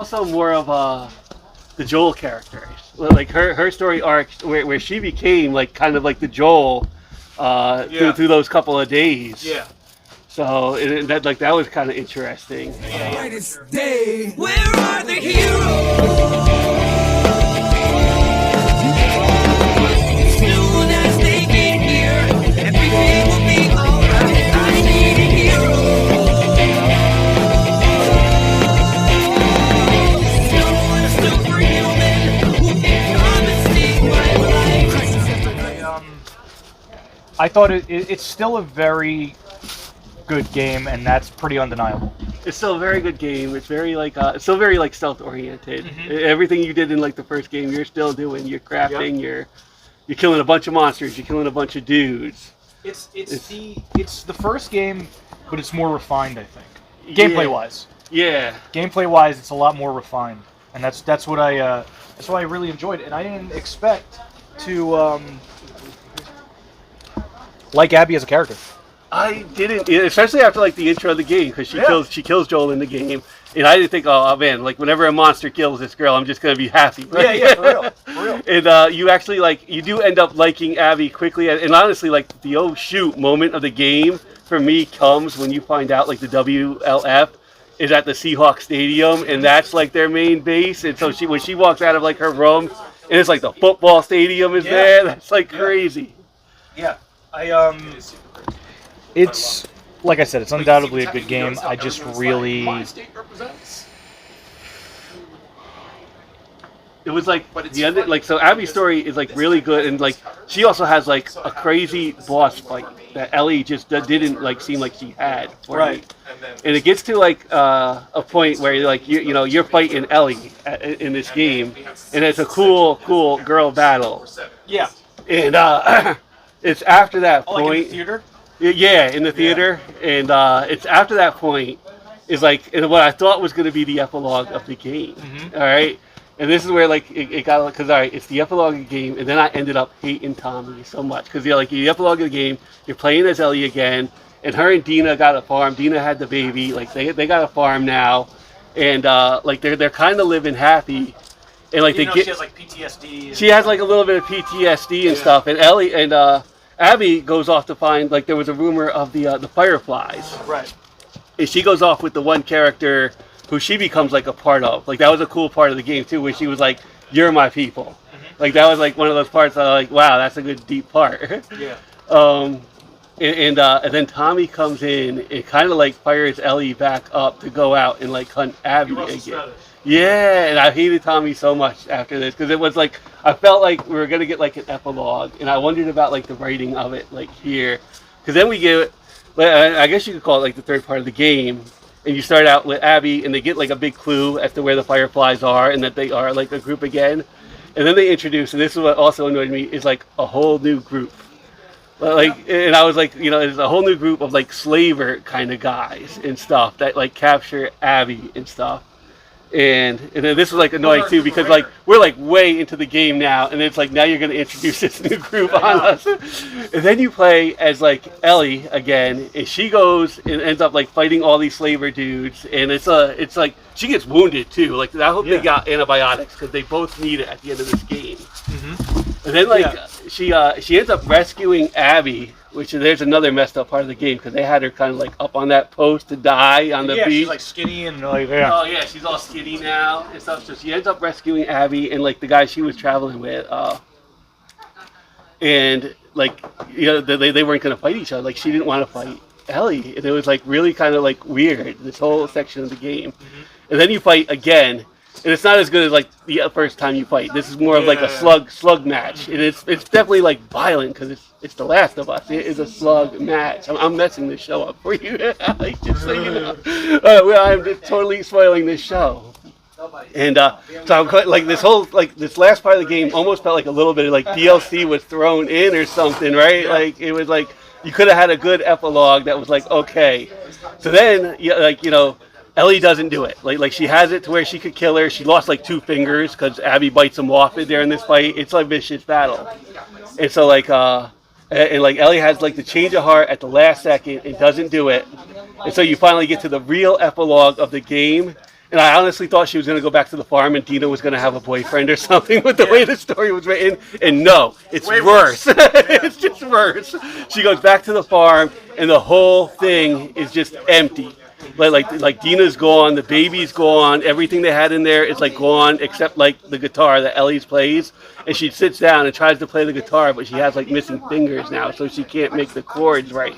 Also more of the Joel character, like her story arc where she became like kind of like the Joel through those couple of days. Yeah. So that was kind of interesting. Day. Where are the heroes? Soon as they get here, everything will be alright. I need a hero. Someone superhuman who can come and save my life. I thought it's still a very good game, and that's pretty undeniable. It's still a very good game. It's very like it's still very like stealth oriented. Everything you did in like the first game, you're still doing. You're crafting. You're killing a bunch of monsters. You're killing a bunch of dudes. It's the first game, but it's more refined, I think. Gameplay wise. Yeah. Gameplay wise, it's a lot more refined, and that's what I really enjoyed. And I didn't expect to like Abby as a character. I didn't, especially after like the intro of the game, because she kills Joel in the game, and I didn't think, oh man, like whenever a monster kills this girl, I'm just gonna be happy. Right? Yeah, for real. And you actually you do end up liking Abby quickly, and honestly, like the oh shoot moment of the game for me comes when you find out like the WLF is at the Seahawks Stadium, and that's like their main base, and so when she walks out of like her room, and it's like the football stadium is there, that's like crazy. Yeah, it's like I said, it's undoubtedly a good game. I just really. It was like the end, like so. Abby's story is like really good, and like she also has like a crazy boss fight that Ellie just didn't like seem like she had. Right. And it gets to like a point where like you're fighting Ellie in this game, and it's a cool girl battle. Yeah. And it's after that point. Like in the theater. Yeah, in the theater, and it's after that point is like and what I thought was going to be the epilogue of the game. All right, and this is where like it got because all right, it's the epilogue of the game, and then I ended up hating Tommy so much because you're like the epilogue of the game, you're playing as Ellie again, and her and Dina got a farm. Dina had the baby, like they got a farm now, and like they're kind of living happy, and like she has like PTSD. She has like a little bit of PTSD and stuff, and Ellie and Abby goes off to find, like, there was a rumor of the Fireflies. Right. And she goes off with the one character who she becomes, like, a part of. Like, that was a cool part of the game, too, where she was like, you're my people. Like, that was, like, one of those parts that I like, wow, that's a good, deep part. Yeah. And then Tommy comes in and kind of, like, fires Ellie back up to go out and, like, hunt Abby again. Yeah, and I hated Tommy so much after this because it was like I felt like we were gonna get like an epilogue, and I wondered about like the writing of it like here, because then we get, I guess you could call it like the third part of the game, and you start out with Abby, and they get like a big clue as to where the Fireflies are and that they are like a group again, and then they introduce, and this is what also annoyed me, is like a whole new group. Like, and I was like, it's a whole new group of like slaver kind of guys and stuff that like capture Abby and stuff. And then this was like annoying too because like we're like way into the game now, and it's like now you're gonna introduce this new group on us, and then you play as like Ellie again, and she goes and ends up like fighting all these slaver dudes, and it's like she gets wounded too. Like I hope they got antibiotics because they both need it at the end of this game. And then like she ends up rescuing Abby, which there's another messed up part of the game because they had her kind of like up on that post to die on the beach. She's like skinny and like Oh yeah, she's all skinny now and stuff. So she ends up rescuing Abby and like the guy she was traveling with, and like they weren't gonna fight each other. Like she didn't want to fight Ellie, and it was like really kind of like weird this whole section of the game. And then you fight again. And it's not as good as like the first time you fight. This is more of like a slug match, and it's definitely like violent because it's The Last of Us. It is a slug match. I'm messing this show up for you, like, just so you know. Well, I'm just totally spoiling this show. And so I'm quite, like this last part of the game almost felt like a little bit of like DLC was thrown in or something, right? Like it was like you could have had a good epilogue that was like okay. So then Ellie doesn't do it. Like she has it to where she could kill her. She lost like 2 fingers because Abby bites them off there in this fight. It's a vicious battle. And so like Ellie has like the change of heart at the last second and doesn't do it. And so you finally get to the real epilogue of the game. And I honestly thought she was going to go back to the farm and Dina was going to have a boyfriend or something with the way the story was written. And no, it's Way worse. It's just worse. She goes back to the farm and the whole thing is just empty. Like Dina's gone, the baby's gone, everything they had in there is like gone except like the guitar that Ellie's plays. And she sits down and tries to play the guitar, but she has like missing fingers now, so she can't make the chords right.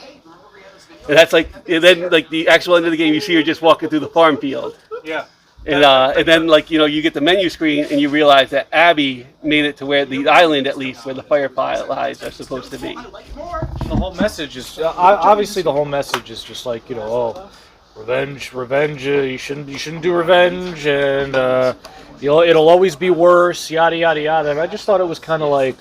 And that's like, and then like the actual end of the game, you see her just walking through the farm field. Yeah. And then like, you know, you get the menu screen and you realize that Abby made it to where the island, at least, where the fireflies are supposed to be. The whole message is obviously the whole message is just like, you know, oh, revenge. You shouldn't do revenge, and it'll always be worse. Yada yada yada. And I just thought it was kind of like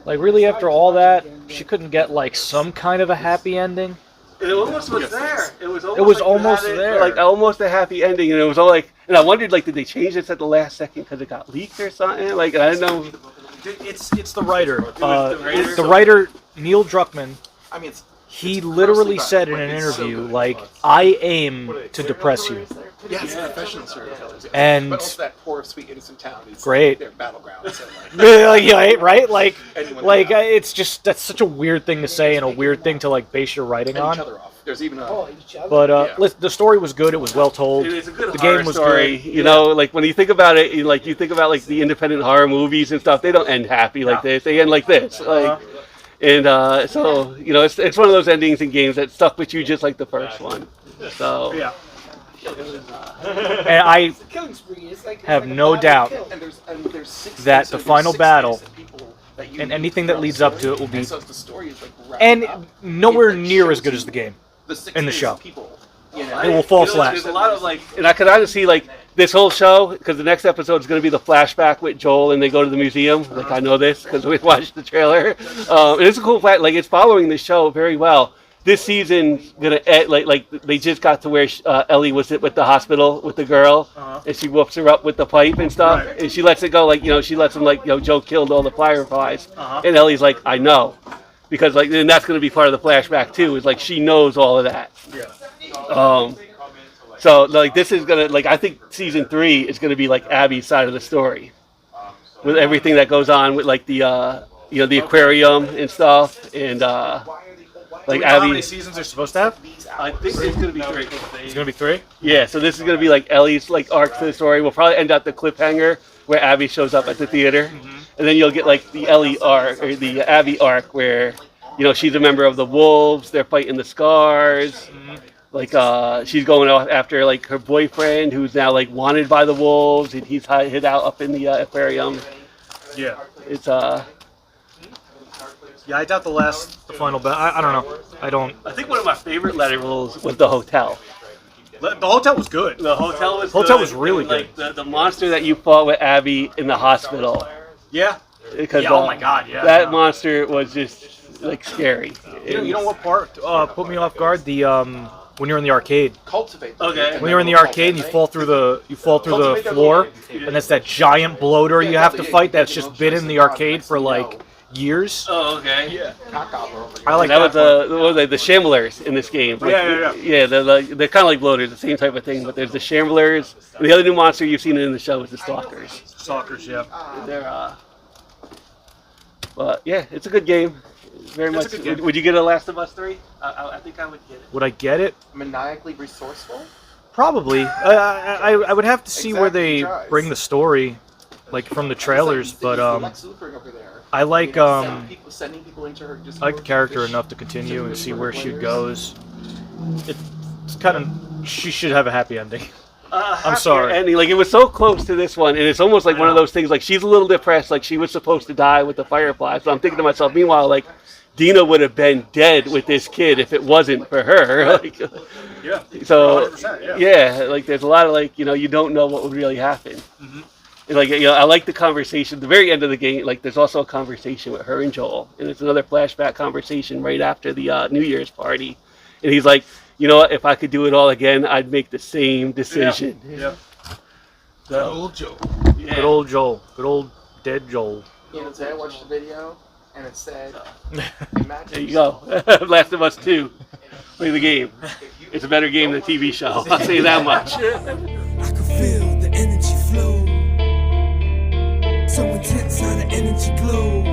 really after all that, she couldn't get like some kind of a happy ending. And it almost was there. It was almost there. Like almost a happy ending, and it was all like. And I wondered, like, did they change this at the last second because it got leaked or something? Like, I didn't know. It's the writer. writer? The writer Neil Druckmann. I mean, it's He literally said in an interview, like, I aim to depress you. yeah, it's professional serial killers. And- but also that poor, sweet, innocent town is Great. their battleground. So like, Yeah, right? Like, Anyone like can- it's just, that's such a weird thing to say and a weird thing to, like, base your writing and each on. other off. There's even a But Yeah. the story was good. It was well told. It's a good The horror game was story. good. You know, like when you think about it, you think about like the independent horror movies and stuff. They don't end happy like this. They end like this. Like, and so you know, it's one of those endings in games that stuck with you just like the first one. So Yeah. And I Killing spree. It's like have it's like a no live doubt kill. and there's six that so the there's final 6 battle ways that people that you and meet anything that throughout leads the up to it will be, and so the story is like wrapped and up. nowhere It, like, near as shows good you as the game. the 6 in the ways show. People, you know, It will fall You know, flat. There's a lot of like, and I could honestly like this whole show because the next episode is going to be the flashback with Joel and they go to the museum. Like I know this because we watched the trailer. And it's a cool fact. Like it's following the show very well. This season's gonna end, like they just got to where Ellie was with the hospital with the girl, and she whoops her up with the pipe and stuff, Right. and she lets it go. Like she lets him like Joe killed all the fireflies, and Ellie's like I know, because like then that's gonna be part of the flashback too. Is like she knows all of that. So like this is gonna like I think season 3 is gonna be like Abby's side of the story, with everything that goes on with like the the aquarium and stuff and like How Abby. many seasons are supposed to have? I think it's gonna be 3. It's gonna be 3. Yeah, so this is gonna be like Ellie's like arc to the story. We'll probably end up the cliffhanger where Abby shows up at the theater, and then you'll get like the Ellie arc or the Abby arc where she's a member of the Wolves. They're fighting the Scars. Like she's going off after like her boyfriend who's now like wanted by the Wolves, and he's hid out up in the aquarium. Yeah. It's Yeah, I doubt the final battle. I don't know. I think one of my favorite levels was the hotel. The hotel was good. The hotel was Hotel good, was really and, like, the monster that you fought with Abby in the hospital. Yeah. Because Yeah, oh my God, yeah. that monster was just like scary. You know what part put me off guard? The when you're in the arcade. cultivate. Okay. When you're in the arcade and you fall through the floor, and it's that giant bloater you have to fight that's just been in the arcade for like years. Oh, okay. Yeah. I like That was part. what was they, the Shamblers in this game. Like, Yeah. they're kind of like bloaters, the same type of thing. But there's the Shamblers, and the other new monster you've seen in the show is the Stalkers. Stalkers, yeah. They're but yeah, it's a good game. Very It's much. a good game. Would you get a Last of Us 3? I think I would get it. Would I get it? Maniacally resourceful. Probably. I would have to see where they Exactly, bring the story, like from the trailers. He's But Lex Luthor over there. I like sending people into her I like the character enough to continue and see where she goes. It's kind of she should have a happy ending. I'm sorry. Ending. Like it was so close to this one, and it's almost like one of those things. Like she's a little depressed. Like she was supposed to die with the Firefly. So I'm thinking to myself. Meanwhile, like Dina would have been dead with this kid if it wasn't for her. Like, Yeah. so 100%, yeah, like there's a lot of like you don't know what would really happen. And, like I like the conversation. The very end of the game, like there's also a conversation with her and Joel, and it's another flashback conversation right after the New Year's party, and he's like, you know what? If I could do it all again, I'd make the same decision. Yeah. So, old Joe. yeah. Good old Joel. Good old dead Joel. You know, today I watched a video, and it said, There "Imagine you go. Last of Us 2. Play the game. It's a better game than the TV show. I'll say that much. I can feel the energy flow. So intense how the energy glow.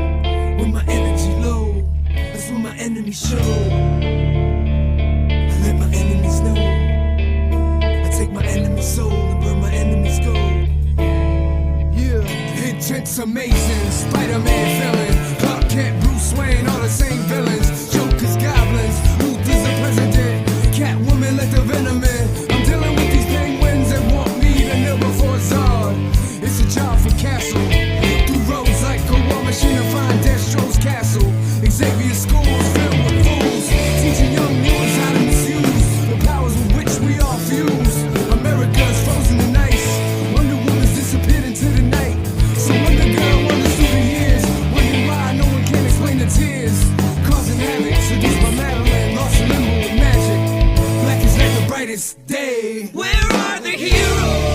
When my energy low, that's when my enemies show. I let my enemies know. I take my enemy's soul and burn my enemy's gold. Yeah, intent's amazing. Spider-Man villain. Clark Kent, Bruce Wayne, all the same villains. Jokers, goblins, Luther's the president. Catwoman, let the venom in. I'm dealing with these penguins that want me to kneel before Zod. It's a job for Castle. Through roads like a war machine to find Destro's castle. Xavier schools filled with fools, teaching young viewers how to misuse the powers with which we all fuse. America's frozen in ice. Wonder Woman's disappeared into the night. So Wonder Girl wanders through the years, wondering why no one can explain the tears. Causing havoc, seduced by Madeline, lost in limbo with magic. Black is like the brightest day. Where are the heroes?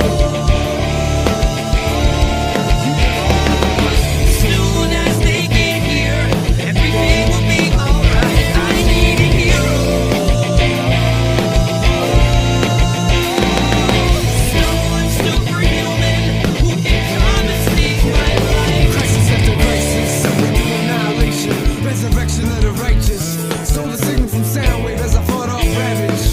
Soon as they get here, everything will be alright. I need a hero. Someone superhuman who can come and save my life. Crisis after crisis, suffering through annihilation. Resurrection of the righteous. Stole the signal from Soundwave as I fought off Ravage.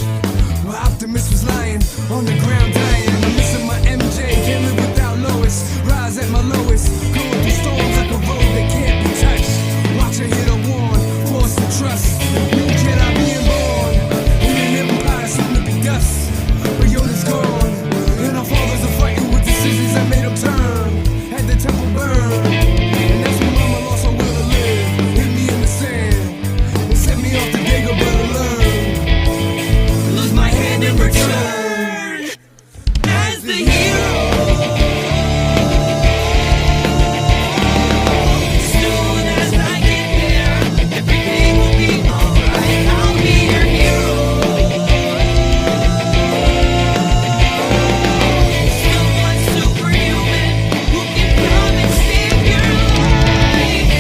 My optimist was lying on the ground dying. I'm missing my MJ, can't live without Lois. Rise at my lowest, going through storms like a road that can't be touched. Watch her hit a warn, forced to trust. New Jedi being born, in an empire soon to be dust. But Yoda's gone, and our fathers are fighting with decisions that made them turn. Had the temple burn, and that's when Mama lost her will to live. Hit me in the sand, and set me off the Dagobah to learn. Lose my hand in return as the hero. Soon as I get there, everything will be alright. I'll be your hero. Someone superhuman who can come and save your life.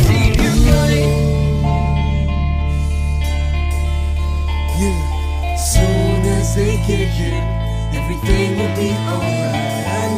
Save your life. Yeah, soon as they get here, everything will be alright. I